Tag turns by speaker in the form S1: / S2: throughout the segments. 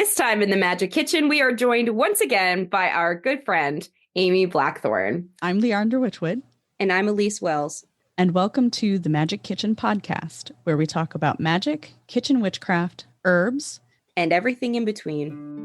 S1: This time in the Magick Kitchen, we are joined once again by our good friend, Amy Blackthorn.
S2: I'm Leandra Witchwood.
S1: And I'm Elyse Wells.
S2: And welcome to the Magick Kitchen podcast, where we talk about magic, kitchen witchcraft, herbs,
S1: and everything in between.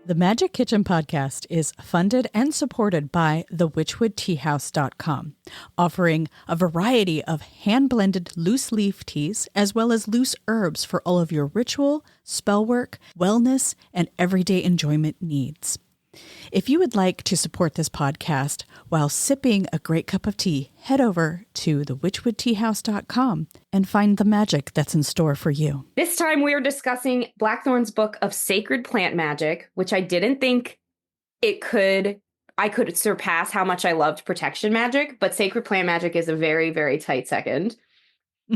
S2: The Magick Kitchen podcast is funded and supported by thewitchwoodteahouse.com, offering a variety of hand-blended loose leaf teas as well as loose herbs for all of your ritual, spell work, wellness, and everyday enjoyment needs. If you would like to support this podcast while sipping a great cup of tea, head over to thewitchwoodteahouse.com and find the magic that's in store for you.
S1: This time we are discussing Blackthorn's book of sacred plant magic, which I didn't think I could surpass how much I loved protection magic, but sacred plant magic is a very, very tight second.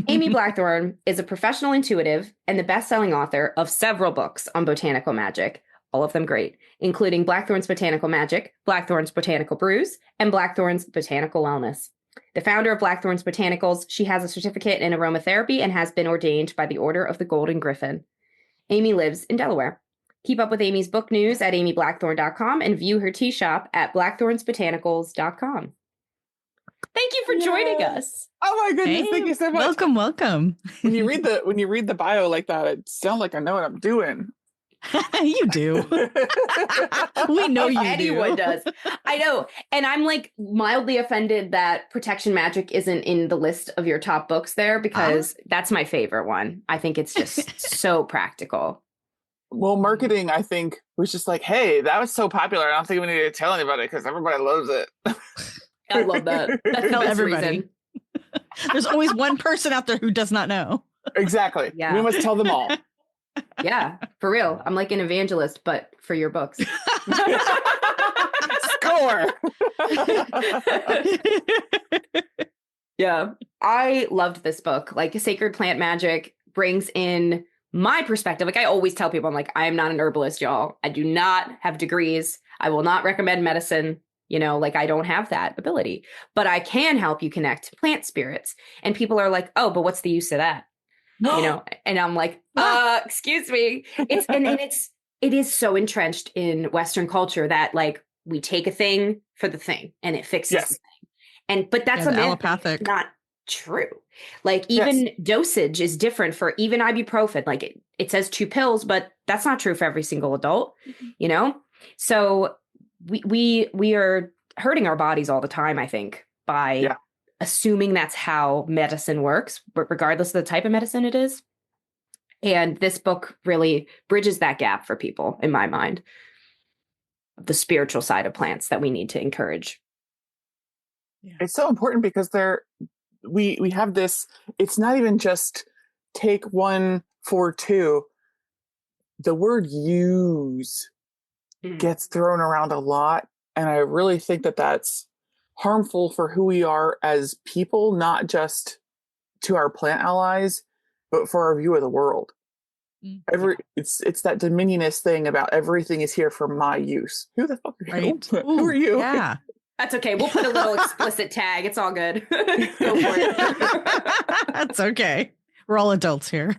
S1: Amy Blackthorn is a professional intuitive and the best-selling author of several books on botanical magic, all of them great, including Blackthorn's Botanical Magic, Blackthorn's Botanical Brews, and Blackthorn's Botanical Wellness. The founder of Blackthorn's Botanicals, she has a certificate in aromatherapy and has been ordained by the Order of the Golden Griffin. Amy lives in Delaware. Keep up with Amy's book news at amyblackthorn.com and view her tea shop at blackthornsbotanicals.com. Thank you for joining us.
S3: Oh my goodness,
S2: Hey,
S3: thank you so much.
S2: Welcome.
S3: When you read the bio like that, it sounds like I know what I'm doing.
S2: You do. We know you
S1: Anyone
S2: do.
S1: does. I know. And I'm like mildly offended that protection magic isn't in the list of your top books there because that's my favorite one. I think it's just so practical.
S3: Well, marketing, I think, was just like, hey, that was so popular. I don't think we need to tell anybody because everybody loves it.
S1: I love that. That's the
S2: Tell
S1: best
S2: everybody.
S1: reason.
S2: There's always one person out there who does not know.
S3: Exactly.
S1: Yeah.
S3: We must tell them all.
S1: Yeah, for real. I'm like an evangelist, but for your books.
S3: Score.
S1: Yeah. I loved this book. Like sacred plant magic brings in my perspective. Like I always tell people, I'm like, I am not an herbalist, y'all. I do not have degrees. I will not recommend medicine. You know, like I don't have that ability, but I can help you connect plant spirits. And people are like, oh, but what's the use of that? You know, and I'm like, excuse me. It is so entrenched in Western culture that like we take a thing for the thing and it fixes the thing. But that's
S2: allopathic.
S1: Not true. Like even dosage is different for even ibuprofen. Like it says 2 pills, but that's not true for every single adult, you know? So we are hurting our bodies all the time, I think, by assuming that's how medicine works, regardless of the type of medicine it is. And this book really bridges that gap for people, in my mind, the spiritual side of plants that we need to encourage.
S3: It's so important because we have this, it's not even just take 1 for 2. The word use gets thrown around a lot. And I really think that that's harmful for who we are as people, not just to our plant allies, but for our view of the world. It's that dominionist thing about everything is here for my use. Who the fuck are you?
S2: Right.
S3: Who are you?
S2: Yeah.
S1: That's okay. We'll put a little explicit tag. It's all good. Go for it.
S2: That's okay. We're all adults here.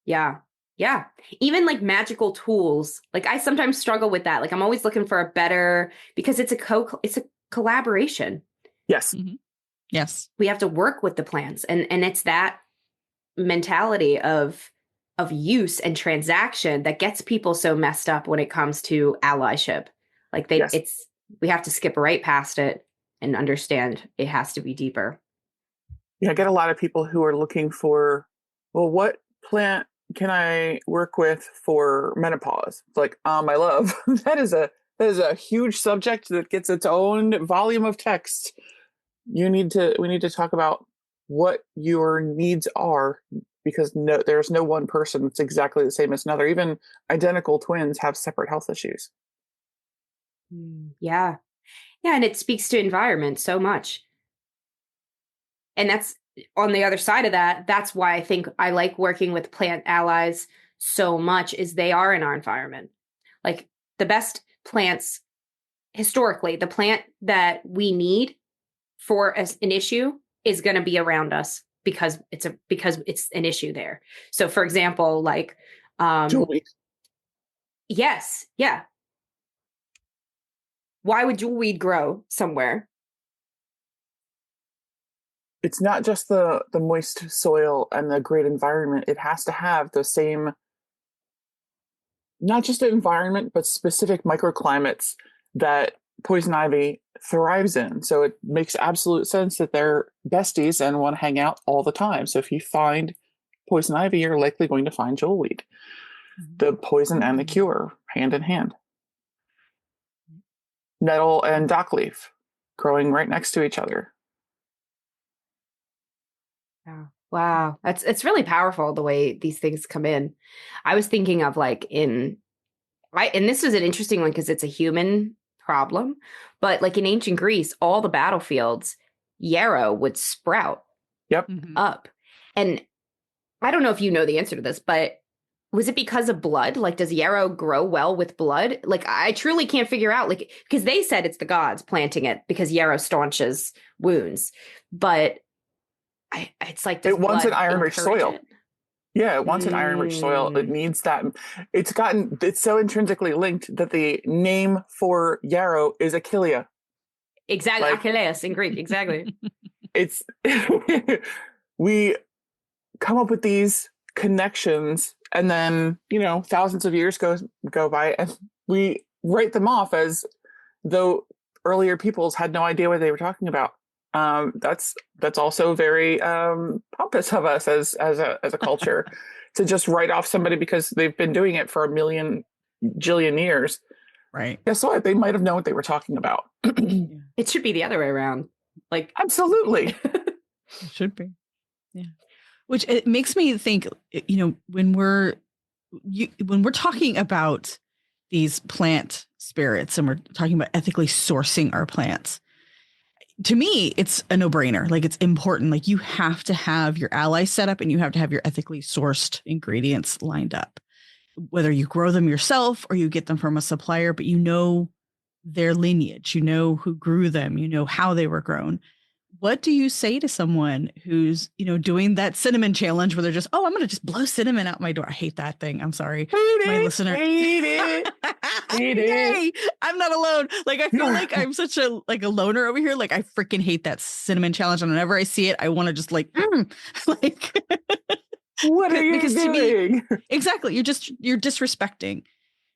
S1: Yeah. Yeah. Even like magical tools. Like I sometimes struggle with that. Like I'm always looking for a better, because it's a collaboration.
S3: Yes.
S2: Mm-hmm. Yes.
S1: We have to work with the plants. And it's that mentality of use and transaction that gets people so messed up when it comes to allyship. Like we have to skip right past it and understand it has to be deeper.
S3: Yeah, I get a lot of people who are looking for, well, what plant can I work with for menopause? It's like, my love, that is a huge subject that gets its own volume of text. We need to talk about what your needs are, because there's no one person that's exactly the same as another. Even identical twins have separate health issues.
S1: Yeah. Yeah. And it speaks to environment so much. And that's on the other side of that. That's why I think I like working with plant allies so much, is they are in our environment. Like the best plants historically, the plant that we need for an issue is going to be around us because it's an issue there. So for example, like
S3: Julie,
S1: yes, yeah. Why would jewelweed grow somewhere?
S3: it's not just the moist soil and the great environment. It has to have the same, not just the environment, but specific microclimates that poison ivy thrives in. So it makes absolute sense that they're besties and want to hang out all the time. So if you find poison ivy, you're likely going to find jewelweed. The poison and the cure, hand in hand. Nettle and dockleaf growing right next to each other.
S1: Wow. It's really powerful the way these things come in. I was thinking of like and this was an interesting one because it's a human problem, but like in ancient Greece, all the battlefields, yarrow would sprout
S3: Yep.
S1: up. And I don't know if you know the answer to this, but was it because of blood? Like, does yarrow grow well with blood? Like, I truly can't figure out, like, because they said it's the gods planting it because yarrow staunches wounds. But it's like,
S3: It wants an iron-rich soil.
S1: It?
S3: Yeah, it wants an iron-rich soil. It needs that. It's so intrinsically linked that the name for yarrow is Achillea.
S1: Exactly, like, Achilles in Greek, exactly.
S3: It's we come up with these connections, and then thousands of years go by, and we write them off as though earlier peoples had no idea what they were talking about. That's also very pompous of us as a culture to just write off somebody because they've been doing it for a million jillion years.
S2: Right.
S3: Guess what? They might have known what they were talking about.
S1: It should be the other way around. Like,
S3: absolutely.
S2: It should be. Yeah. Which it makes me think, when we're talking about these plant spirits and we're talking about ethically sourcing our plants, to me, it's a no-brainer. Like, it's important. Like, you have to have your allies set up and you have to have your ethically sourced ingredients lined up. Whether you grow them yourself or you get them from a supplier, but their lineage, who grew them, how they were grown. What do you say to someone who's, doing that cinnamon challenge where they're just, I'm going to just blow cinnamon out my door? I hate that thing. I'm sorry. My listener.
S3: Hate it.
S2: Hey, I'm not alone. Like, I feel like I'm such a loner over here. Like, I freaking hate that cinnamon challenge. And whenever I see it, I want to just like,
S3: what are you doing?
S2: To me, exactly. You're disrespecting.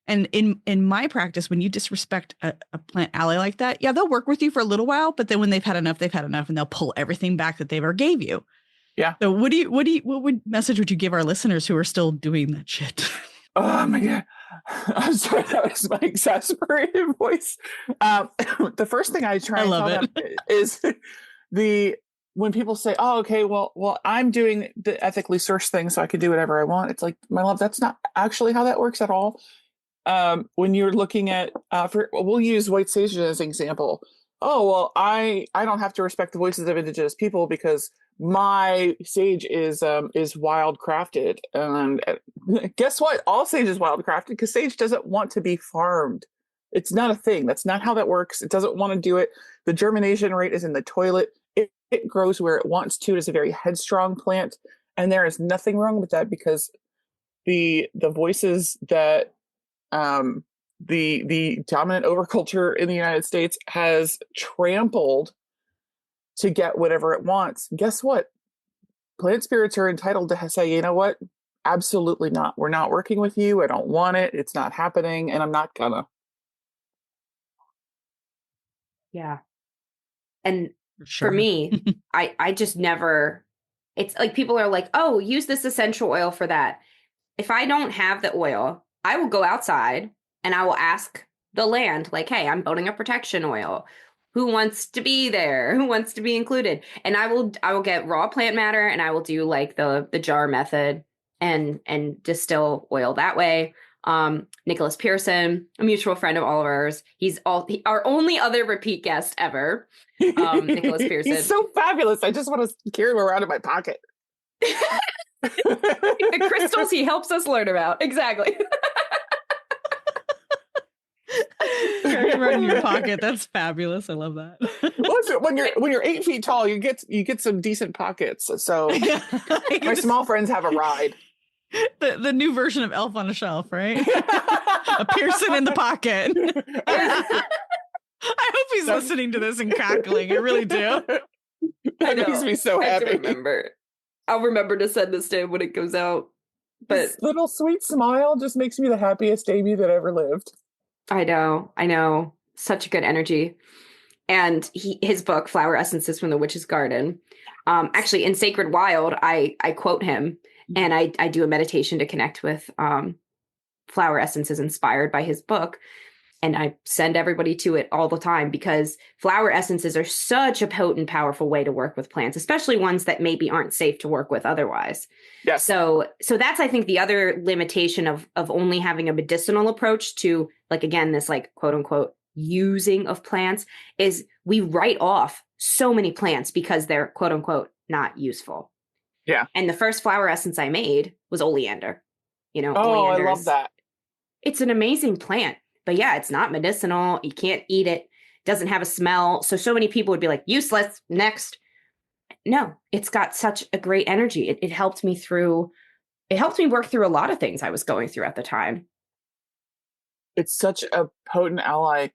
S2: And in my practice, when you disrespect a plant ally like that, yeah, they'll work with you for a little while, but then when they've had enough, and they'll pull everything back that they ever gave you.
S3: Yeah.
S2: So what message would you give our listeners who are still doing that shit?
S3: Oh my God. I'm sorry, that was my exasperated voice. The first thing I try and tell them is when people say, "Oh, okay, well, I'm doing the ethically sourced thing, so I can do whatever I want." It's like, my love, that's not actually how that works at all. When you're looking at, we'll use white sage as an example. Oh, well, I don't have to respect the voices of indigenous people because my sage is wild crafted. And guess what? All sage is wild crafted because sage doesn't want to be farmed. It's not a thing. That's not how that works. It doesn't want to do it. The germination rate is in the toilet. It grows where it wants to. It's a very headstrong plant. And there is nothing wrong with that because the voices that the dominant overculture in the United States has trampled to get whatever it wants. Guess what? Plant spirits are entitled to say, you know what? Absolutely not. We're not working with you. I don't want it. It's not happening. And I'm not gonna.
S1: Yeah. And for me, I just never, it's like people are like, oh, use this essential oil for that. if I don't have the oil, I will go outside and I will ask the land, like, hey, I'm building a protection oil. Who wants to be there? Who wants to be included? And I will get raw plant matter and I will do like the jar method and distill oil that way. Nicholas Pearson, a mutual friend of all of ours. Our only other repeat guest ever. Nicholas Pearson.
S3: He's so fabulous. I just want to carry him around in my pocket.
S1: The crystals he helps us learn about. Exactly.
S2: Carry him around in your pocket. That's fabulous. I love that.
S3: Well, when you're 8 feet tall, you get some decent pockets. So my small friends have a ride.
S2: The new version of Elf on a Shelf, right? A Pearson in the pocket. I hope he's listening to this and cackling. I really do.
S3: That makes me so happy.
S1: I'll remember to send this to him when it goes out. But
S3: this little sweet smile just makes me the happiest Amy that ever lived.
S1: I know. Such a good energy. And his book, Flower Essences from the Witch's Garden. Actually, in Sacred Wild, I quote him, and I do a meditation to connect with flower essences inspired by his book. And I send everybody to it all the time because flower essences are such a potent, powerful way to work with plants, especially ones that maybe aren't safe to work with otherwise.
S3: Yes.
S1: So that's, I think, the other limitation of only having a medicinal approach to, like, again, this like quote unquote using of plants is we write off so many plants because they're quote unquote not useful.
S3: Yeah.
S1: And the first flower essence I made was oleander.
S3: I love that.
S1: It's an amazing plant. But yeah, it's not medicinal. You can't eat it. Doesn't have a smell. So many people would be like, useless, next. No, it's got such a great energy. It helped me work through a lot of things I was going through at the time.
S3: It's such a potent ally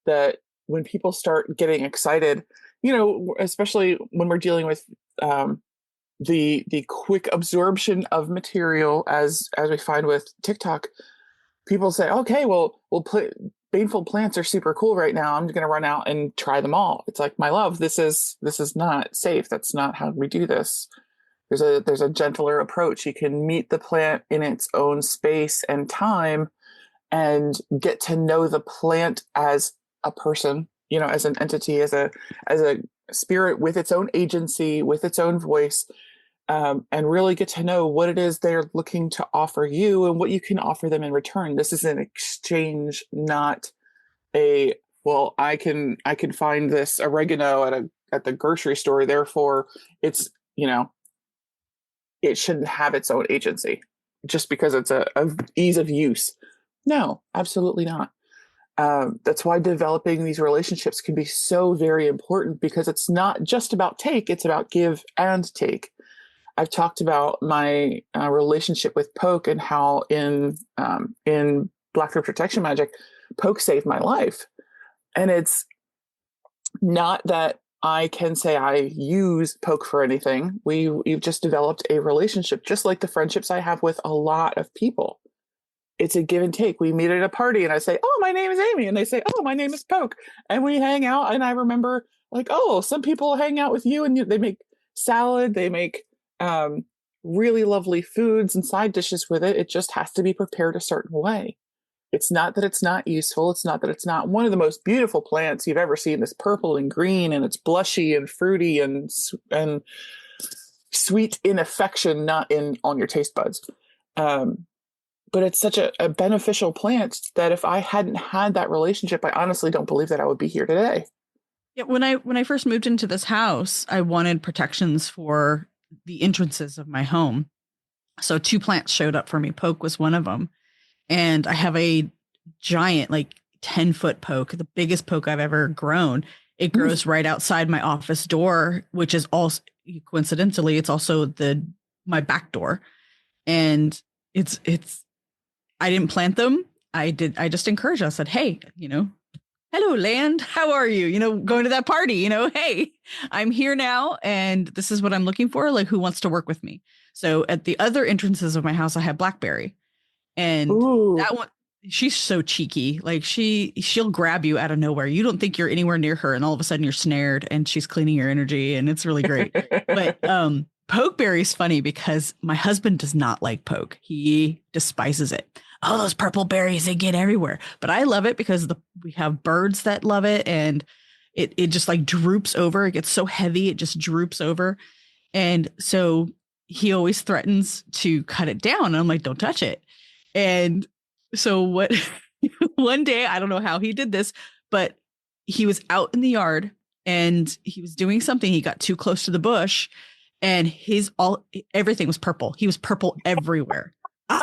S3: that when people start getting excited, especially when we're dealing with the quick absorption of material as we find with TikTok, people say, okay, well, baneful plants are super cool right now. I'm going to run out and try them all. It's like, my love, this is not safe. That's not how we do this. There's a gentler approach. You can meet the plant in its own space and time and get to know the plant as a person, as an entity, as a spirit with its own agency, with its own voice. And really get to know what it is they're looking to offer you and what you can offer them in return. This is an exchange, not a, well, I can find this oregano at the grocery store. Therefore it's, it shouldn't have its own agency just because it's a ease of use. No, absolutely not. That's why developing these relationships can be so very important, because it's not just about take, it's about give and take. I've talked about my relationship with Poke and how in Blackthorn Protection Magic, Poke saved my life. And it's not that I can say I use Poke for anything. We've just developed a relationship, just like the friendships I have with a lot of people. It's a give and take. We meet at a party and I say, oh, my name is Amy. And they say, oh, my name is Poke. And we hang out. And I remember like, oh, some people hang out with you and they make salad. They make really lovely foods and side dishes with it. It just has to be prepared a certain way. It's not that it's not useful. It's not that it's not one of the most beautiful plants you've ever seen. It's purple and green and it's blushy and fruity and sweet in affection, not on your taste buds. But it's such a beneficial plant that if I hadn't had that relationship, I honestly don't believe that I would be here today.
S2: Yeah, when I first moved into this house, I wanted protections for the entrances of my home. So 2 plants showed up for me. Poke was one of them. And I have a giant, like 10-foot poke, the biggest poke I've ever grown. It grows right outside my office door, which is also coincidentally, it's also my back door. And it's I didn't plant them. I just encouraged. I said, hey, hello, land. How are you? Going to that party, hey, I'm here now. And this is what I'm looking for. Like, who wants to work with me? So at the other entrances of my house, I have blackberry. And that one, she's so cheeky. Like she'll grab you out of nowhere. You don't think you're anywhere near her. And all of a sudden you're snared and she's cleaning your energy. And it's really great. But Pokeberry's funny because my husband does not like poke. He despises it. Oh, those purple berries, they get everywhere. But I love it because we have birds that love it, and it just like droops over. It gets so heavy, it just droops over. And so he always threatens to cut it down. And I'm like, don't touch it. And so what one day, I don't know how he did this, but he was out in the yard and he was doing something. He got too close to the bush and everything was purple. He was purple everywhere. I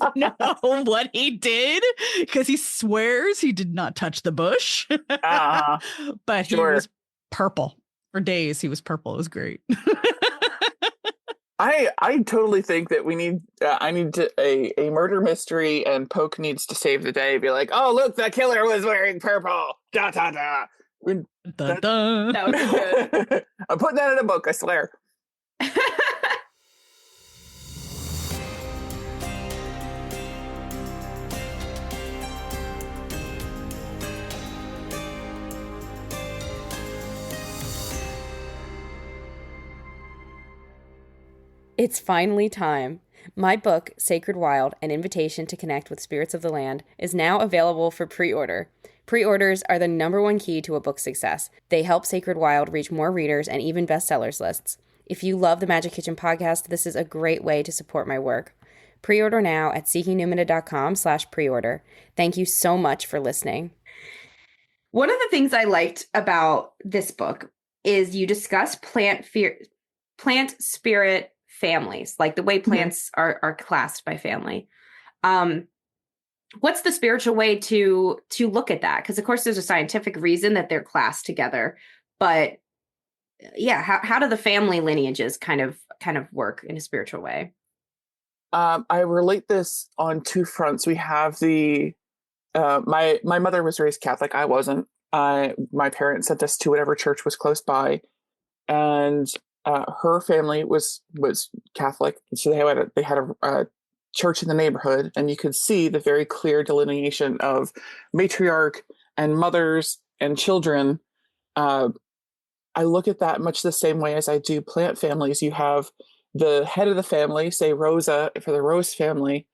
S2: don't know what he did because he swears he did not touch the bush, but he was purple for days. He was purple. It was great.
S3: I totally think that we need a murder mystery, and Poke needs to save the day. Be like, oh look, the killer was wearing purple. Da da da.
S2: Dun, dun.
S1: That was good.
S3: I'm putting that in a book, I swear.
S1: It's finally time. My book, Sacred Wild, An Invitation to Connect with Spirits of the Land, is now available for pre-order. Pre-orders are the #1 key to a book's success. They help Sacred Wild reach more readers and even bestsellers lists. If you love the Magick Kitchen podcast, this is a great way to support my work. Pre-order now at seekingnumina.com/preorder. Thank you so much for listening. One of the things I liked about this book is you discuss plant spirit families, like the way plants are classed by family. What's the spiritual way to look at that? Because of course there's a scientific reason that they're classed together, but yeah, how do the family lineages kind of work in a spiritual way?
S3: I relate this on two fronts. We have my mother was raised Catholic. I wasn't. My parents sent us to whatever church was close by, and her family was Catholic. So they had a church in the neighborhood, and you could see the very clear delineation of matriarch and mothers and children. I look at that much the same way as I do plant families. You have the head of the family, say Rosa for the rose family,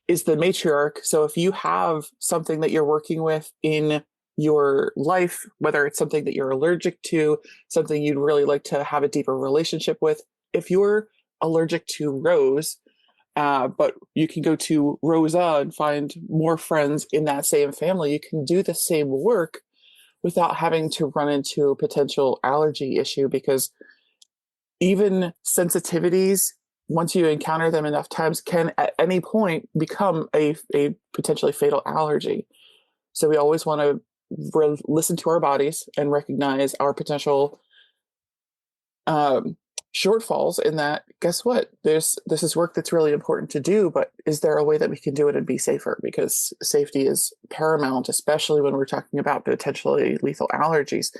S3: is the matriarch. So if you have something that you're working with in your life, whether it's something that you're allergic to, something you'd really like to have a deeper relationship with, if you're allergic to rose, but you can go to Rosa and find more friends in that same family, you can do the same work without having to run into a potential allergy issue, because even sensitivities, once you encounter them enough times, can at any point become a potentially fatal allergy. So we always want to listen to our bodies and recognize our potential shortfalls in that. Guess what? This is work that's really important to do, but is there a way that we can do it and be safer? Because safety is paramount, especially when we're talking about potentially lethal allergies.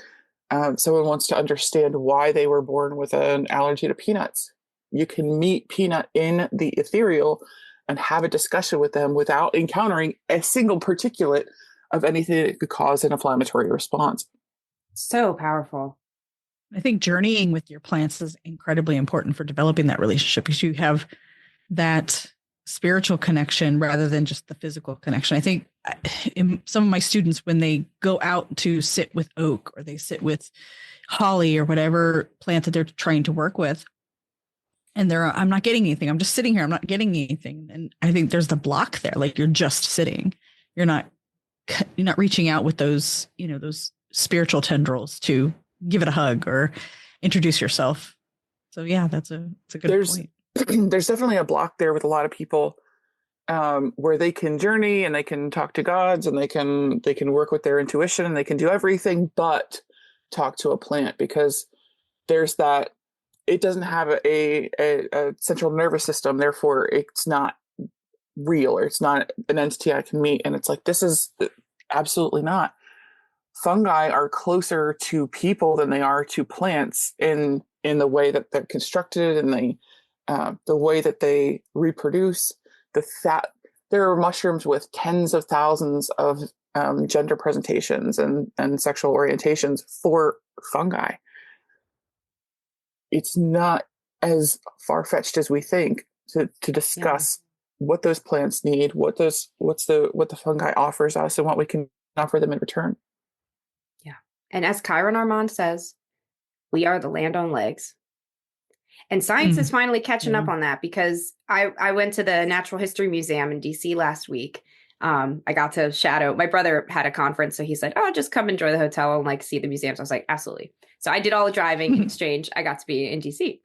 S3: Someone wants to understand why they were born with an allergy to peanuts. You can meet Peanut in the ethereal and have a discussion with them without encountering a single particulate of anything that could cause an inflammatory response.
S1: So powerful.
S2: I think journeying with your plants is incredibly important for developing that relationship, because you have that spiritual connection rather than just the physical connection. I think in some of my students, when they go out to sit with oak or they sit with holly or whatever plant that they're trying to work with, and I'm not getting anything. I'm just sitting here. I'm not getting anything. And I think there's the block there. Like, you're just sitting. You're not reaching out with those spiritual tendrils to give it a hug or introduce yourself. So yeah, it's a good point.
S3: There's definitely a block there with a lot of people, where they can journey and they can talk to gods and they can work with their intuition and they can do everything but talk to a plant, because there's that. It doesn't have a central nervous system, therefore it's not real, or it's not an entity I can meet. And it's like, this is absolutely not. Fungi are closer to people than they are to plants in the way that they're constructed and the way that they reproduce. There are mushrooms with tens of thousands of gender presentations and sexual orientations for fungi. It's not as far-fetched as we think to discuss what those plants need, what the fungi offers us, and what we can offer them in return.
S1: Yeah. And as Chiron Armand says, we are the land on legs. And science is finally catching up on that, because I went to the Natural History Museum in DC last week. I got to shadow. My brother had a conference, so he said, "Oh, just come enjoy the hotel and like see the museums." I was like, "Absolutely." So I did all the driving. In exchange, I got to be in DC,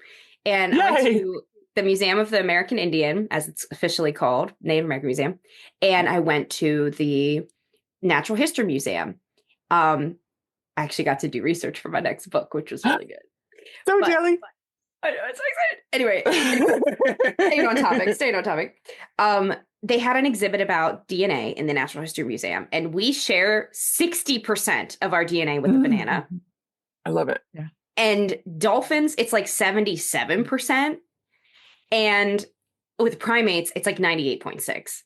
S1: and I went to the Museum of the American Indian, as it's officially called, Native American Museum, and I went to the Natural History Museum. I actually got to do research for my next book, which was really good.
S3: So jelly.
S1: I know, I'm so excited. Anyway, staying on topic. They had an exhibit about DNA in the Natural History Museum, and we share 60% of our DNA with the banana.
S3: I love it.
S2: Yeah.
S1: And dolphins, it's like 77%. And with primates, it's like 98.6.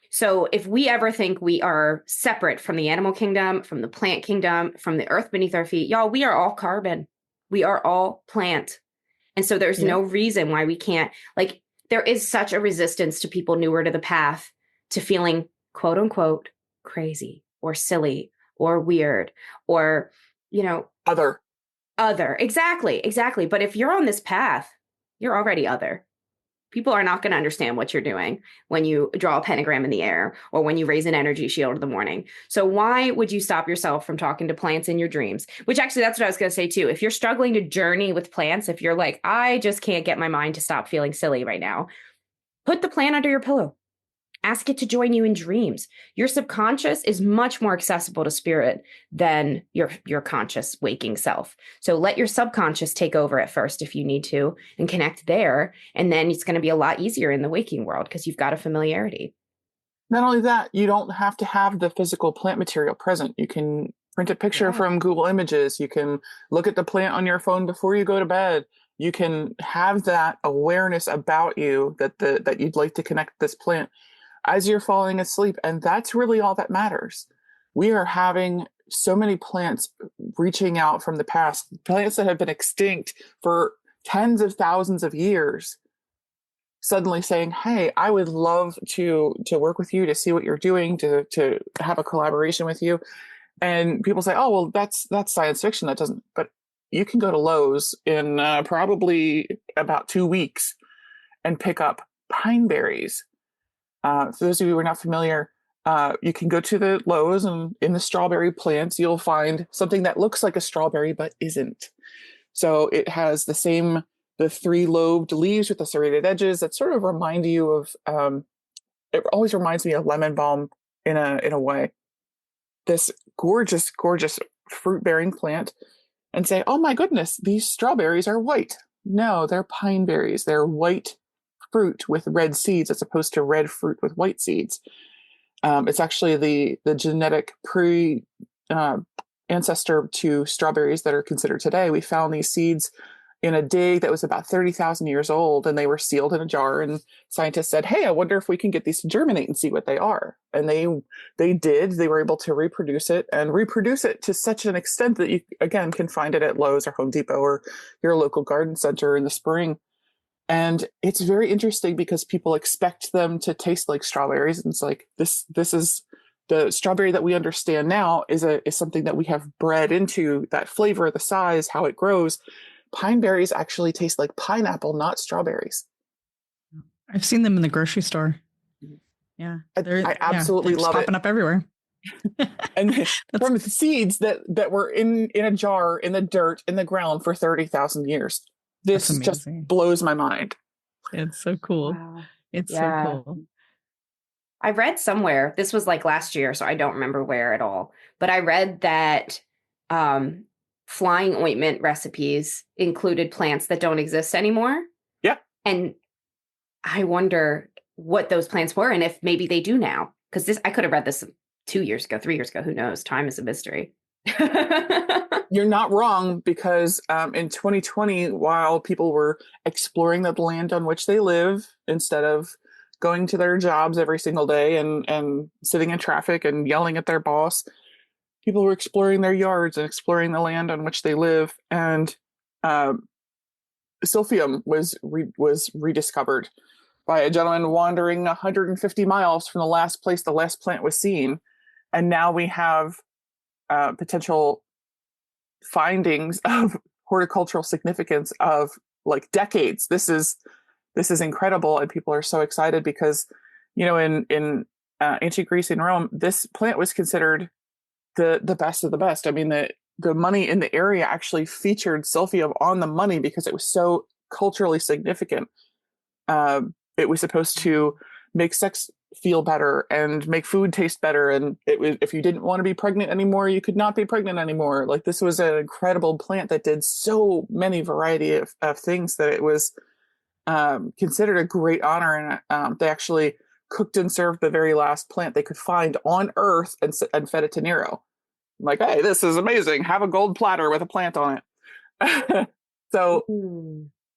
S1: So if we ever think we are separate from the animal kingdom, from the plant kingdom, from the earth beneath our feet, y'all, we are all carbon. We are all plant. And so there's no reason why we can't, like, there is such a resistance to people newer to the path to feeling, quote unquote, crazy or silly or weird or,
S3: Other.
S1: Exactly. But if you're on this path, you're already other. People are not going to understand what you're doing when you draw a pentagram in the air or when you raise an energy shield in the morning. So why would you stop yourself from talking to plants in your dreams? Which actually, that's what I was going to say too. If you're struggling to journey with plants, if you're like, I just can't get my mind to stop feeling silly right now, put the plant under your pillow. Ask it to join you in dreams. Your subconscious is much more accessible to spirit than your conscious waking self. So let your subconscious take over at first if you need to and connect there. And then it's going to be a lot easier in the waking world because you've got a familiarity.
S3: Not only that, you don't have to have the physical plant material present. You can print a picture from Google Images. You can look at the plant on your phone before you go to bed. You can have that awareness about you that you'd like to connect this plant as you're falling asleep. And that's really all that matters. We are having so many plants reaching out from the past, plants that have been extinct for tens of thousands of years, suddenly saying, "Hey, I would love to work with you, to see what you're doing, to have a collaboration with you." And people say, "Oh, well, that's science fiction. That doesn't." But you can go to Lowe's in probably about 2 weeks and pick up pine berries. For those of you who are not familiar, you can go to the Lowe's, and in the strawberry plants, you'll find something that looks like a strawberry but isn't. So it has the 3-lobed leaves with the serrated edges that sort of remind you of. It always reminds me of lemon balm in a way. This gorgeous, gorgeous fruit-bearing plant, and say, "Oh my goodness, these strawberries are white." No, they're pine berries. They're white fruit with red seeds as opposed to red fruit with white seeds. It's actually the genetic ancestor to strawberries that are considered today. We found these seeds in a dig that was about 30,000 years old, and they were sealed in a jar, and scientists said, "Hey, I wonder if we can get these to germinate and see what they are." And they did. They were able to reproduce it to such an extent that you, again, can find it at Lowe's or Home Depot or your local garden center in the spring. And it's very interesting because people expect them to taste like strawberries. And it's like, this is the strawberry that we understand now is something that we have bred into that flavor, the size, how it grows. Pine berries actually taste like pineapple, not strawberries.
S2: I've seen them in the grocery store. Yeah.
S3: I absolutely
S2: they're
S3: love
S2: popping
S3: it.
S2: up everywhere.
S3: And from the seeds that were in a jar in the dirt in the ground for 30,000 years. This just blows my mind.
S2: It's so cool.
S1: Wow.
S2: It's so cool.
S1: I read somewhere, this was like last year, so I don't remember where at all, but I read that flying ointment recipes included plants that don't exist anymore.
S3: Yeah.
S1: And I wonder what those plants were and if maybe they do now. Because I could have read this 2 years ago, 3 years ago, who knows? Time is a mystery.
S3: You're not wrong, because in 2020, while people were exploring the land on which they live instead of going to their jobs every single day and sitting in traffic and yelling at their boss, people were exploring their yards and exploring the land on which they live. And silphium was rediscovered by a gentleman wandering 150 miles from the last place the last plant was seen. And now we have potential findings of horticultural significance of like decades. This is incredible, and people are so excited because, you know, in ancient Greece and Rome, this plant was considered the best of the best. I mean, the money in the area actually featured silphium on the money because it was so culturally significant. It was supposed to make sex feel better and make food taste better. And it was, if you didn't want to be pregnant anymore, you could not be pregnant anymore. Like, this was an incredible plant that did so many variety of things that it was considered a great honor. And they actually cooked and served the very last plant they could find on Earth and fed it to Nero. I'm like, hey, this is amazing. Have a gold platter with a plant on it. So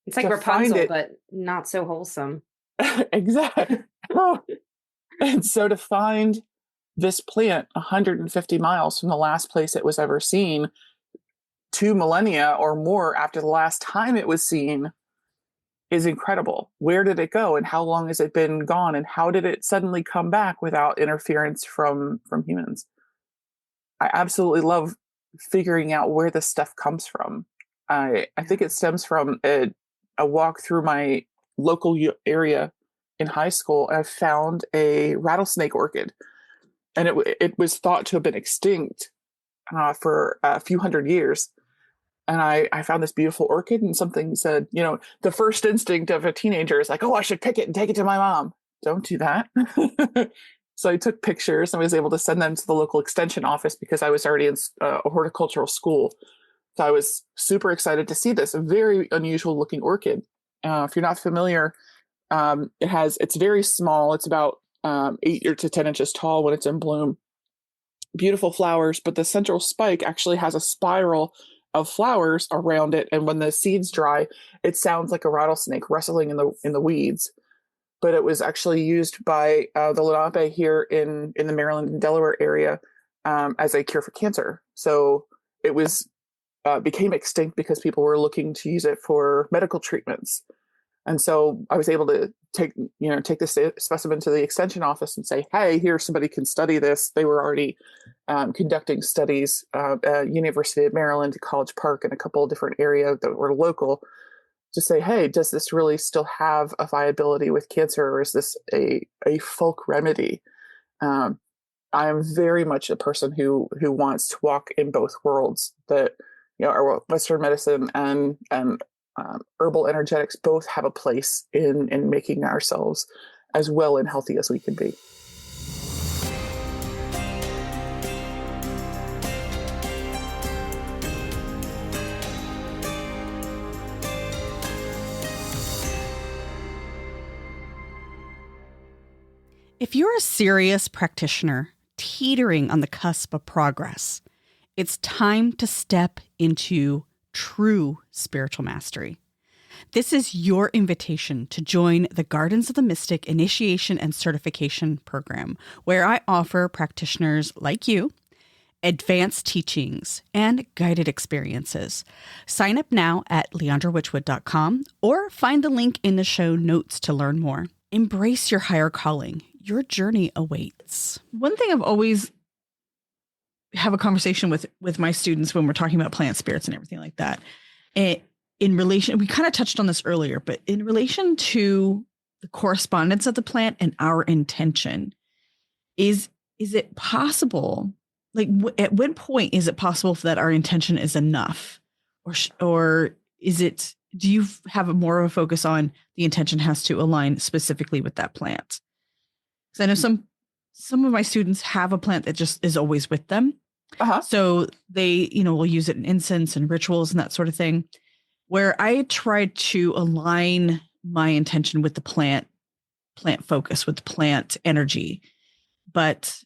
S1: it's like Rapunzel, but not so wholesome.
S3: Exactly. And so to find this plant 150 miles from the last place it was ever seen, 2 millennia or more after the last time it was seen, is incredible. Where did it go, and how long has it been gone, and how did it suddenly come back without interference from humans? I absolutely love figuring out where this stuff comes from. I think it stems from a walk through my local area in high school, and I found a rattlesnake orchid, and it was thought to have been extinct for a few hundred years. And I found this beautiful orchid, and something said, you know, the first instinct of a teenager is like, oh, I should pick it and take it to my mom. Don't do that. So I took pictures and was able to send them to the local extension office because I was already in a horticultural school. So I was super excited to see this, a very unusual looking orchid. If you're not familiar, it's very small. It's about 8 to 10 inches tall when it's in bloom. Beautiful flowers, but the central spike actually has a spiral of flowers around it. And when the seeds dry, it sounds like a rattlesnake rustling in the weeds. But it was actually used by the Lenape here in the Maryland and Delaware area as a cure for cancer. So it was became extinct because people were looking to use it for medical treatments. And so I was able to take this specimen to the extension office and say, hey, here, somebody can study this. They were already conducting studies at University of Maryland, College Park, and a couple of different areas that were local, to say, hey, does this really still have a viability with cancer, or is this a folk remedy? I am very much a person who wants to walk in both worlds, that, you know, our Western medicine and herbal energetics both have a place in making ourselves as well and healthy as we can be.
S2: If you're a serious practitioner teetering on the cusp of progress, it's time to step into true spiritual mastery. This is your invitation to join the Gardens of the Mystic Initiation and Certification Program, where I offer practitioners like you advanced teachings and guided experiences. Sign up now at leandrawitchwood.com or find the link in the show notes to learn more. Embrace your higher calling. Your journey awaits. One thing I've always have a conversation with my students when we're talking about plant spirits and everything like that. In relation, we kind of touched on this earlier, but in relation to the correspondence of the plant and our intention, is it possible, like at what point is it possible that our intention is enough, or is it, do you have more of a focus on the intention has to align specifically with that plant? Because I know some of my students have a plant that just is always with them.
S3: Uh-huh.
S2: So they, will use it in incense and rituals and that sort of thing, where I try to align my intention with the plant focus, with plant energy. But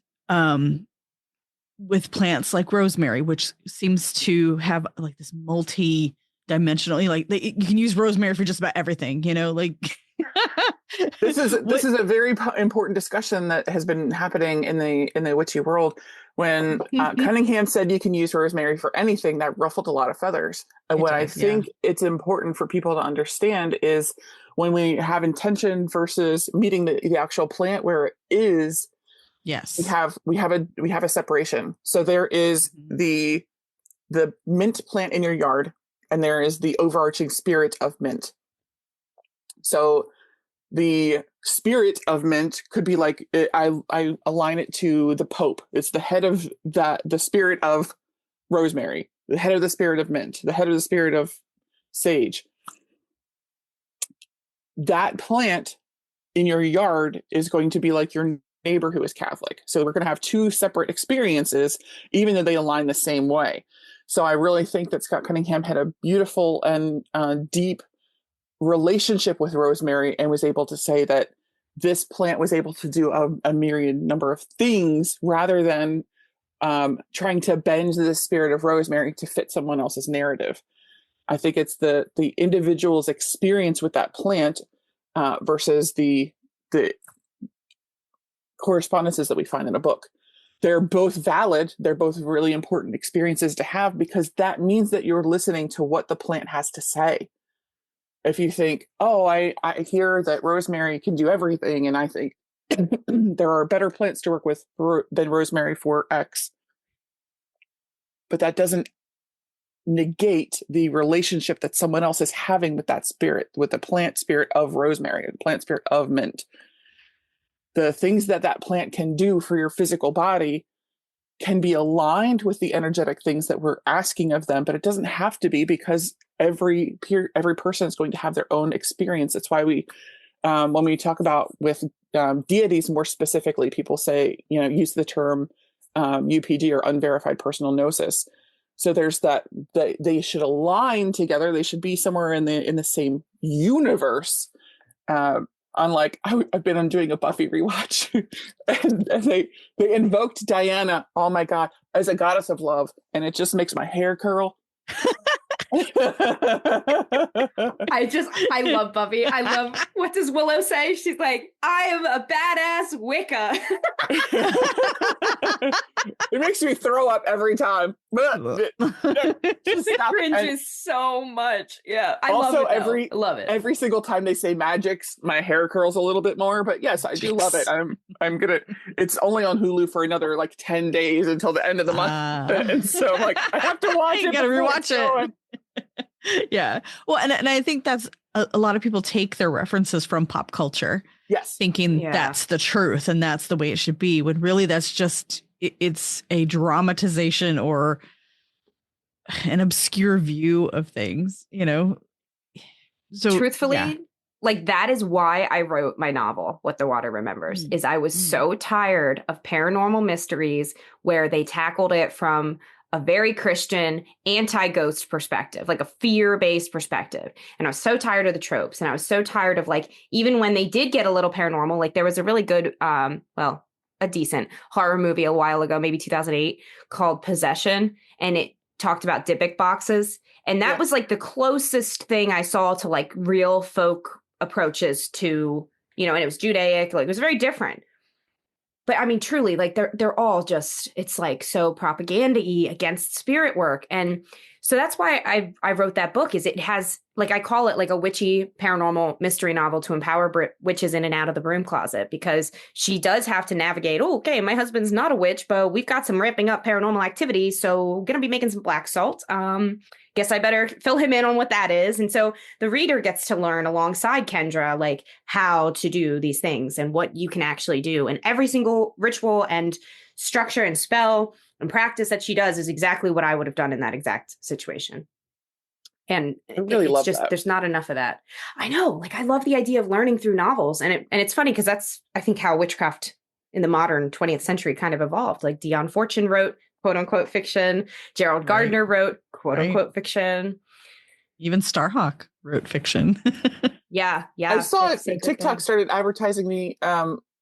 S2: with plants like rosemary, which seems to have like this multi-dimensionally, like you can use rosemary for just about everything, like
S3: This is a very important discussion that has been happening in the witchy world. When Cunningham said you can use rosemary for anything, that ruffled a lot of feathers. And what I think it's important for people to understand is when we have intention versus meeting the actual plant where it is.
S2: Yes,
S3: we have a separation. So there is the mint plant in your yard, and there is the overarching spirit of mint. So the spirit of mint could be like, I align it to the Pope. It's the head of the spirit of rosemary, the head of the spirit of mint, the head of the spirit of sage. That plant in your yard is going to be like your neighbor who is Catholic. So we're going to have two separate experiences, even though they align the same way. So I really think that Scott Cunningham had a beautiful and deep relationship with rosemary, and was able to say that this plant was able to do a myriad number of things rather than trying to bend the spirit of rosemary to fit someone else's narrative. I think it's the individual's experience with that plant versus the correspondences that we find in a book. They're both valid. They're both really important experiences to have, because that means that you're listening to what the plant has to say. If you think, oh, I hear that rosemary can do everything, and I think there are better plants to work with than rosemary for X, but that doesn't negate the relationship that someone else is having with that spirit, with the plant spirit of rosemary, the plant spirit of mint. The things that plant can do for your physical body can be aligned with the energetic things that we're asking of them, but it doesn't have to be, because every person is going to have their own experience. That's why we, when we talk about with deities more specifically, people say, use the term UPD, or unverified personal gnosis. So there's that they should align together. They should be somewhere in the same universe. Unlike, I've been doing a Buffy rewatch, and they invoked Diana, oh my God, as a goddess of love, and it just makes my hair curl.
S1: I love Buffy. I love, what does Willow say? She's like, I am a badass Wicca.
S3: It makes me throw up every time.
S1: It cringes so much. Yeah. I
S3: also,
S1: love it. I love it.
S3: Every single time they say magics, my hair curls a little bit more. But yes, I do love it. I'm gonna, it's only on Hulu for another like 10 days until the end of the month. And so I'm like, I have to watch it.
S2: You gotta rewatch it. Yeah. Well, and I think that's a lot of people take their references from pop culture.
S3: Yes.
S2: Thinking that's the truth and that's the way it should be, when really that's just, it's a dramatization or an obscure view of things, So
S1: truthfully, like that is why I wrote my novel, What the Water Remembers, is I was so tired of paranormal mysteries where they tackled it from a very Christian anti-ghost perspective, like a fear-based perspective. And I was so tired of the tropes. And I was so tired of, like, even when they did get a little paranormal, like there was a really good, a decent horror movie a while ago, maybe 2008, called Possession. And it talked about Dybbuk boxes. And that was like the closest thing I saw to like real folk approaches to, and it was Judaic, like it was very different. But I mean, truly, like they're all just, it's like so propaganda-y against spirit work. And so that's why I wrote that book, is it has, like, I call it like a witchy paranormal mystery novel to empower witches in and out of the broom closet, because she does have to navigate, oh, okay, my husband's not a witch, but we've got some ramping up paranormal activity, so we're going to be making some black salt. Guess I better fill him in on what that is. And so the reader gets to learn alongside Kendra, like how to do these things and what you can actually do. And every single ritual and structure and spell and practice that she does is exactly what I would have done in that exact situation. And
S3: I really love
S1: just
S3: that.
S1: There's not enough of that. I know, like I love the idea of learning through novels. And it's funny because that's, I think, how witchcraft in the modern 20th century kind of evolved. Like Dion Fortune wrote quote unquote fiction. Gerald Gardner wrote quote unquote fiction.
S2: Even Starhawk wrote fiction.
S1: Yeah.
S3: I saw TikTok started advertising me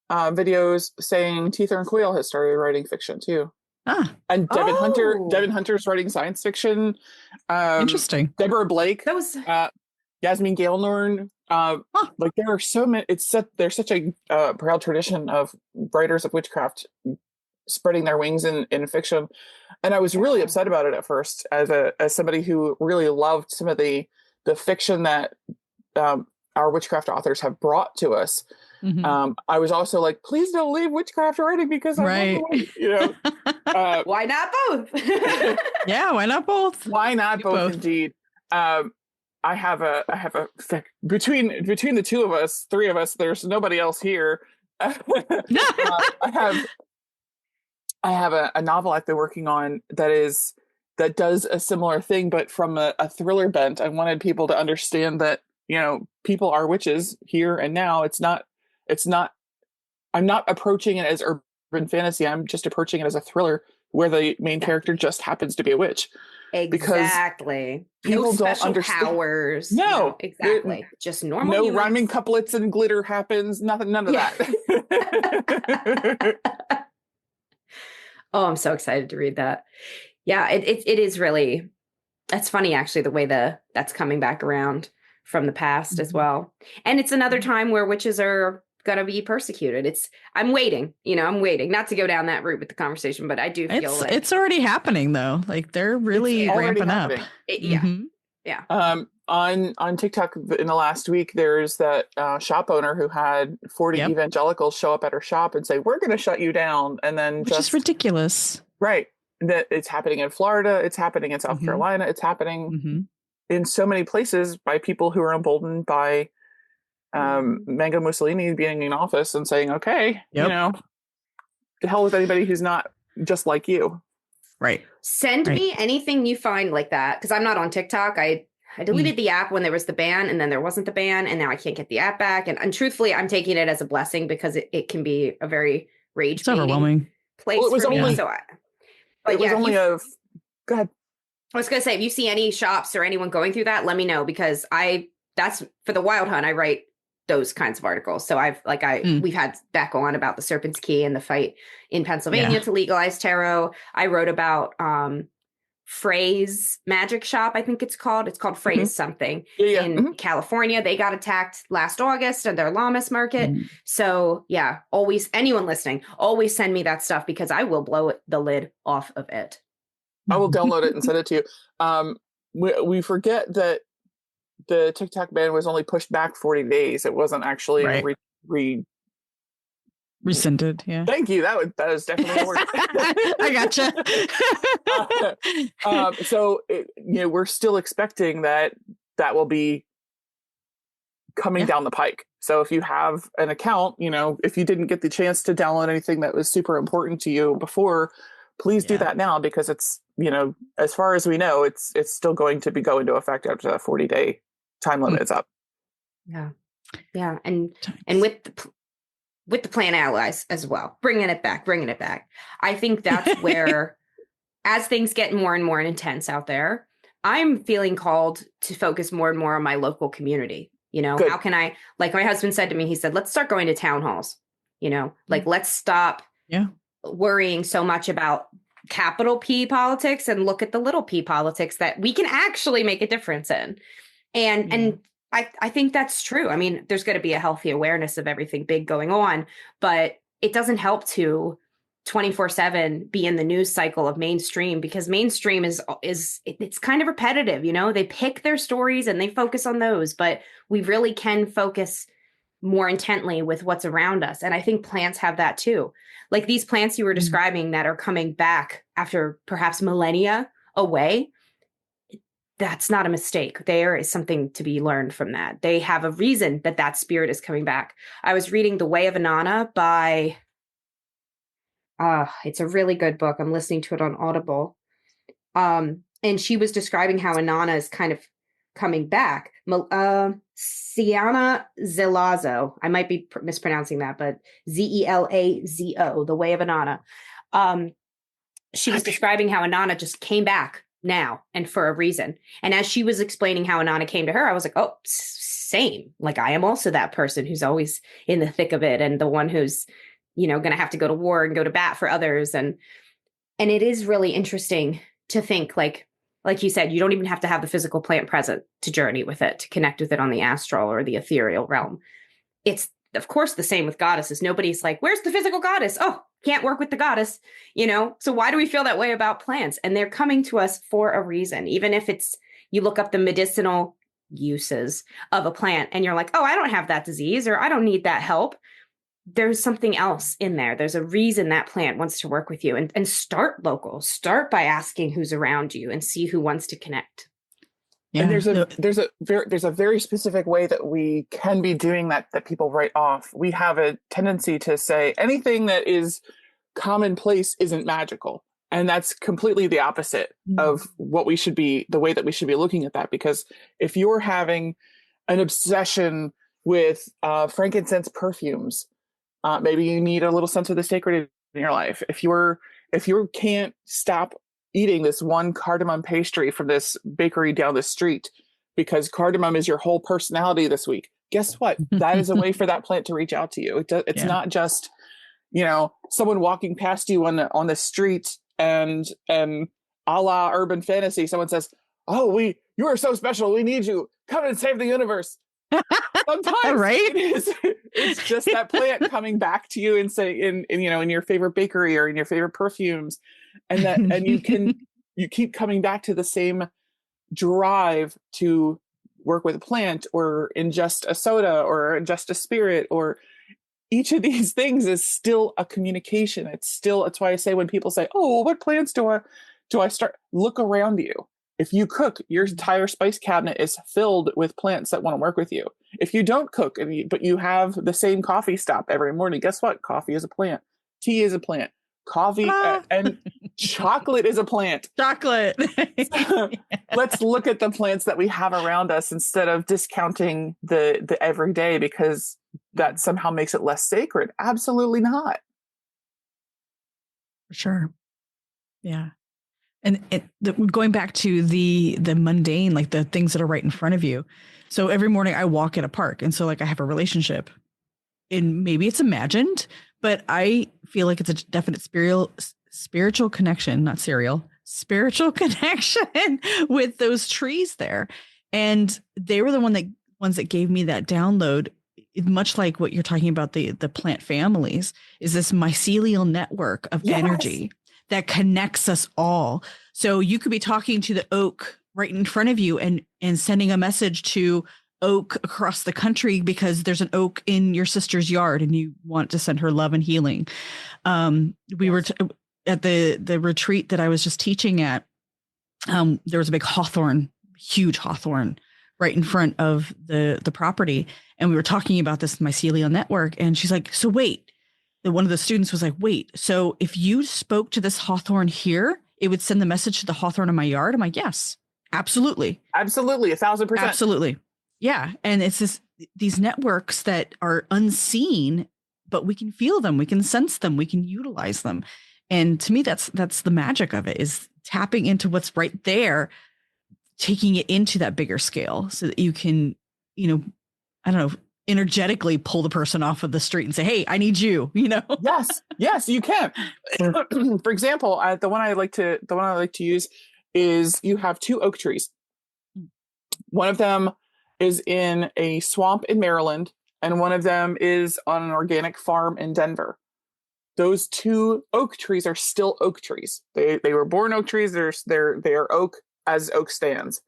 S3: videos saying Teether and Quayle has started writing fiction too. And Devin Hunter's writing science fiction.
S2: Interesting.
S3: Deborah Blake. Yasmin Galenorn. Like there are so many. There's such a proud tradition of writers of witchcraft spreading their wings in fiction, and I was really upset about it at first as somebody who really loved some of the fiction that our witchcraft authors have brought to us. I was also like, please don't leave witchcraft writing because
S2: right.
S1: Why not both?
S2: Yeah, why not both?
S3: Why not both? Indeed. I have a between the two of us, three of us, there's nobody else here. I have a novel I've been working on that does a similar thing, but from a thriller bent. I wanted people to understand that, people are witches here and now. I'm not approaching it as urban fantasy. I'm just approaching it as a thriller where the main character just happens to be a witch.
S1: Exactly. No special powers.
S3: No,
S1: exactly. Just normal.
S3: No
S1: humans.
S3: rhyming couplets and glitter happens. Nothing. None of that.
S1: Oh, I'm so excited to read that. Yeah, it is really. That's funny, actually, the way that's coming back around from the past as well. And it's another time where witches are going to be persecuted. I'm waiting, not to go down that route with the conversation, but I do feel like
S2: it's already happening though. Like they're really ramping up.
S1: Yeah.
S3: On TikTok in the last week, there's that shop owner who had 40 evangelicals show up at her shop and say, we're going to shut you down. And then
S2: which is ridiculous.
S3: Right. That it's happening in Florida. It's happening in South Carolina. It's happening in so many places by people who are emboldened by Mango Mussolini being in office and saying, okay, to hell with anybody who's not just like you.
S2: Right.
S1: Send me anything you find like that. Cause I'm not on TikTok. I deleted the app when there was the ban and then there wasn't the ban and now I can't get the app back. And truthfully, I'm taking it as a blessing because it can be a very rage
S2: overwhelming
S1: place for me. So
S3: go ahead.
S1: I was going to say, if you see any shops or anyone going through that, let me know because that's for the Wild Hunt. I write those kinds of articles. So we've had Beck on about the Serpent's Key and the fight in Pennsylvania to legalize tarot. I wrote about Frey's Magic Shop, I think it's called. It's called Frey's something in California. They got attacked last August at their Llamas market. So always, anyone listening, always send me that stuff because I will blow the lid off of it.
S3: I will download it and send it to you. We forget that the TikTok ban was only pushed back 40 days. It wasn't actually
S2: rescinded. Yeah.
S3: Thank you. That was definitely a word.
S2: I gotcha.
S3: So we're still expecting that will be coming down the pike. So if you have an account, if you didn't get the chance to download anything that was super important to you before, please do that now because it's, as far as we know, it's still going to go into effect after the 40-day time limit is up.
S1: Yeah. Yeah. And with the Plant Allies as well, bringing it back. I think that's where, as things get more and more intense out there, I'm feeling called to focus more and more on my local community.
S3: Good.
S1: How can I, like my husband said to me, he said, let's start going to town halls, let's stop worrying so much about capital P politics and look at the little p politics that we can actually make a difference in. And I think that's true. I mean, there's going to be a healthy awareness of everything big going on, but it doesn't help to 24/7 be in the news cycle of mainstream because mainstream it's kind of repetitive. They pick their stories and they focus on those, but we really can focus more intently with what's around us. And I think plants have that too. Like these plants you were describing that are coming back after perhaps millennia away. That's not a mistake. There is something to be learned from that. They have a reason that spirit is coming back. I was reading The Way of Inanna by, it's a really good book. I'm listening to it on Audible. And she was describing how Inanna is kind of coming back. Siana Zelazo, I might be mispronouncing that, but Zelazo, The Way of Inanna. She was describing how Inanna just came back now and for a reason. And as she was explaining how Inanna came to her, I was like, oh, same. Like I am also that person who's always in the thick of it and the one who's, going to have to go to war and go to bat for others. And it is really interesting to think like like you said, you don't even have to have the physical plant present to journey with it, to connect with it on the astral or the ethereal realm. It's, of course, the same with goddesses. Nobody's like, where's the physical goddess? Oh, can't work with the goddess, So why do we feel that way about plants? And they're coming to us for a reason. Even if it's, you look up the medicinal uses of a plant and you're like, oh, I don't have that disease or I don't need that help. There's something else in there. There's a reason that plant wants to work with you, and start local. Start by asking who's around you and see who wants to connect.
S3: Yeah. And there's a very specific way that we can be doing that people write off. We have a tendency to say anything that is commonplace isn't magical. And that's completely the opposite of what we should be, the way that we should be looking at that. Because if you're having an obsession with frankincense perfumes, maybe you need a little sense of the sacred in your life. If you can't stop eating this one cardamom pastry from this bakery down the street because cardamom is your whole personality this week, guess what? That is a way for that plant to reach out to you. It's not just, someone walking past you on the street and a la urban fantasy, someone says, oh, you are so special. We need you. Come and save the universe. Sometimes
S2: right?
S3: It's just that plant coming back to you and say in your favorite bakery or in your favorite perfumes, and you keep coming back to the same drive to work with a plant or ingest a soda or ingest a spirit, or each of these things is still a communication. It's why I say when people say, oh, well, what plants do I start? Look around you. If you cook, your entire spice cabinet is filled with plants that want to work with you. If you don't cook, but you have the same coffee stop every morning, guess what? Coffee is a plant. Tea is a plant. Coffee and chocolate is a plant.
S2: Chocolate.
S3: Let's look at the plants that we have around us instead of discounting the everyday because that somehow makes it less sacred. Absolutely not.
S2: For sure. Yeah. And going back to the mundane, like the things that are right in front of you. So every morning I walk in a park, and so like I have a relationship, and maybe it's imagined, but I feel like it's a definite spiritual connection, not cereal, spiritual connection with those trees there. And they were the ones that gave me that download, much like what you're talking about, the plant families, is this mycelial network of energy that connects us all. So you could be talking to the oak right in front of you and sending a message to oak across the country because there's an oak in your sister's yard and you want to send her love and healing. We were at the retreat that I was just teaching at. There was a big huge hawthorn right in front of the property. And we were talking about this mycelial network. And she's like, so wait. One of the students was like, wait, so if you spoke to this hawthorn here, it would send the message to the hawthorn in my yard? I'm like, yes, absolutely.
S3: Absolutely. 1,000%.
S2: Absolutely. Yeah. And it's these networks that are unseen, but we can feel them. We can sense them. We can utilize them. And to me, that's the magic of it, is tapping into what's right there, taking it into that bigger scale so that you can, I don't know, energetically pull the person off of the street and say, hey, I need you,
S3: Yes, you can. For example, the one I like to use is you have two oak trees. One of them is in a swamp in Maryland, and one of them is on an organic farm in Denver. Those two oak trees are still oak trees. They were born oak trees. They are oak as oak stands.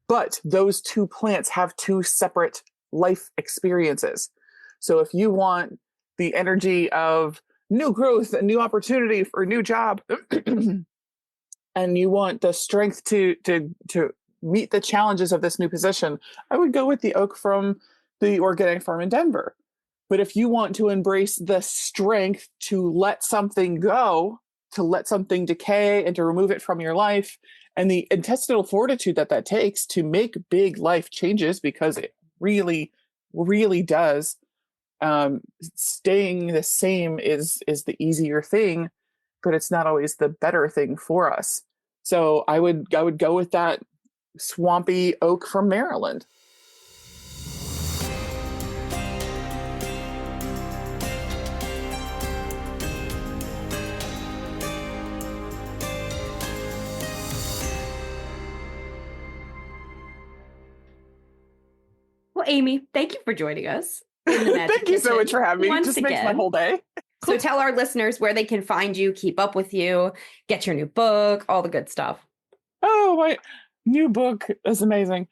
S3: But those two plants have two separate life experiences. So if you want the energy of new growth and new opportunity for a new job, and you want the strength to meet the challenges of this new position, I would go with the oak from the organic farm in Denver. But if you want to embrace the strength to let something go, to let something decay and to remove it from your life, and the intestinal fortitude that takes to make big life changes, because it really, really does. Staying the same is the easier thing, but it's not always the better thing for us. So I would go with that swampy oak from Maryland.
S1: Well, Amy, thank you for joining us.
S3: Thank you so much for having me. It just makes my whole day.
S1: So tell our listeners where they can find you, keep up with you, get your new book, all the good stuff.
S3: Oh, my new book is amazing.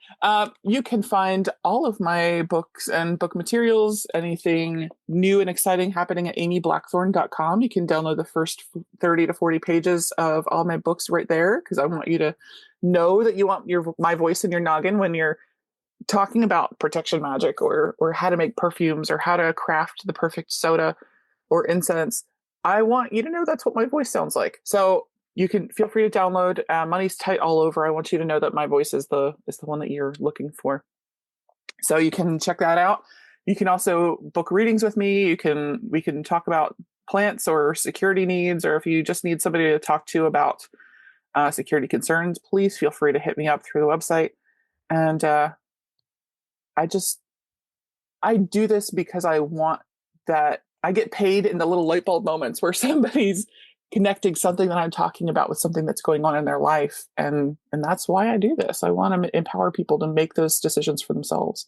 S3: You can find all of my books and book materials, anything new and exciting happening at amyblackthorn.com. You can download the first 30 to 40 pages of all my books right there, because I want you to know that you want my voice in your noggin when you're talking about protection magic or how to make perfumes or how to craft the perfect soda or incense. I want you to know that's what my voice sounds like. So you can feel free to download. Money's tight all over. I want you to know that my voice is the one that you're looking for. So you can check that out. You can also book readings with me. We can talk about plants or security needs, or if you just need somebody to talk to about security concerns, please feel free to hit me up through the website. And I do this because I want that I get paid in the little light bulb moments where somebody's connecting something that I'm talking about with something that's going on in their life. And that's why I do this. I want to empower people to make those decisions for themselves.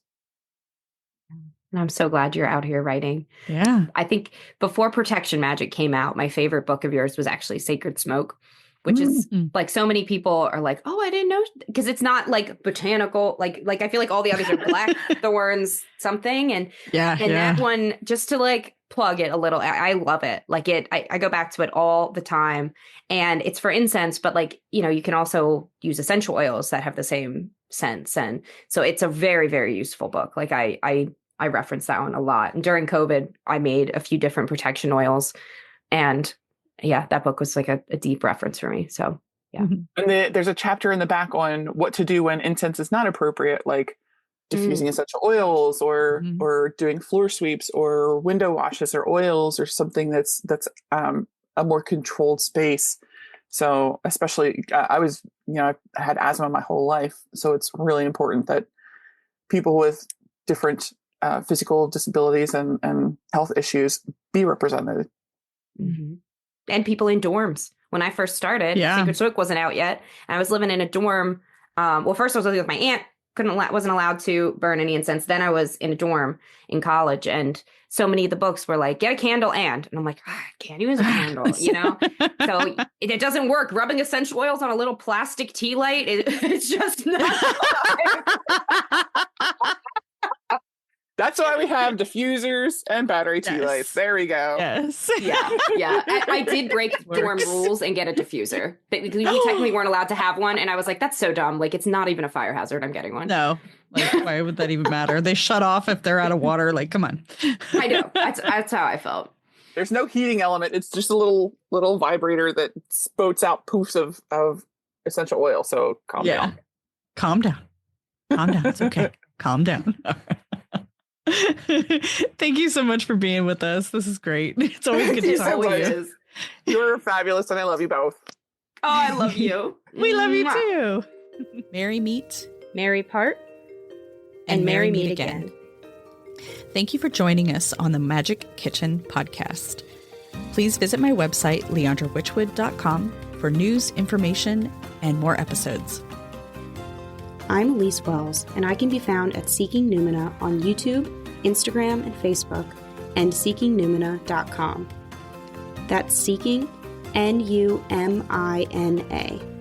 S1: And I'm so glad you're out here writing.
S2: Yeah.
S1: I think before Protection Magic came out, my favorite book of yours was actually Sacred Smoke, which is like, so many people are like, oh, I didn't know, because it's not like botanical. Like I feel like all the others are Blackthorns something. And that one, just to like plug it a little, I love it. Like I go back to it all the time, and it's for incense, but like, you can also use essential oils that have the same scents. And so it's a very, very useful book. Like I reference that one a lot. And during COVID, I made a few different protection oils, and yeah, that book was like a deep reference for me. So yeah.
S3: And there's a chapter in the back on what to do when incense is not appropriate, like diffusing essential oils or doing floor sweeps or window washes or oils or something that's a more controlled space. So especially I had asthma my whole life. So it's really important that people with different physical disabilities and health issues be represented.
S1: Mm-hmm. And people in dorms. When I first started, Sacred Smoke wasn't out yet. And I was living in a dorm. Well, first I was living with my aunt. Wasn't allowed to burn any incense. Then I was in a dorm in college, and so many of the books were like, get a candle and I'm like, I can't use a candle, So it doesn't work. Rubbing essential oils on a little plastic tea light, it's just not.
S3: That's why we have diffusers and battery tea lights. There we go.
S2: Yes.
S1: Yeah. I did break dorm rules and get a diffuser. We technically weren't allowed to have one. And I was like, that's so dumb. Like, it's not even a fire hazard. I'm getting one.
S2: No. Like, why would that even matter? They shut off if they're out of water. Like, come on.
S1: I know. That's how I felt.
S3: There's no heating element. It's just a little vibrator that spots out poofs of essential oil. So calm down.
S2: Calm down. It's okay. Calm down. Thank you so much for being with us. This is great. It's always good to talk to you.
S3: You're fabulous, and I love you both.
S1: Oh, I love you.
S2: We love you too. Merry meet,
S1: merry part, and merry meet again.
S2: Thank you for joining us on the Magick Kitchen podcast. Please visit my website, leandrawitchwood.com, for news, information, and more episodes.
S4: I'm Elyse Wells, and I can be found at Seeking Numina on YouTube, Instagram, and Facebook, and seekingnumina.com. That's Seeking, Numina.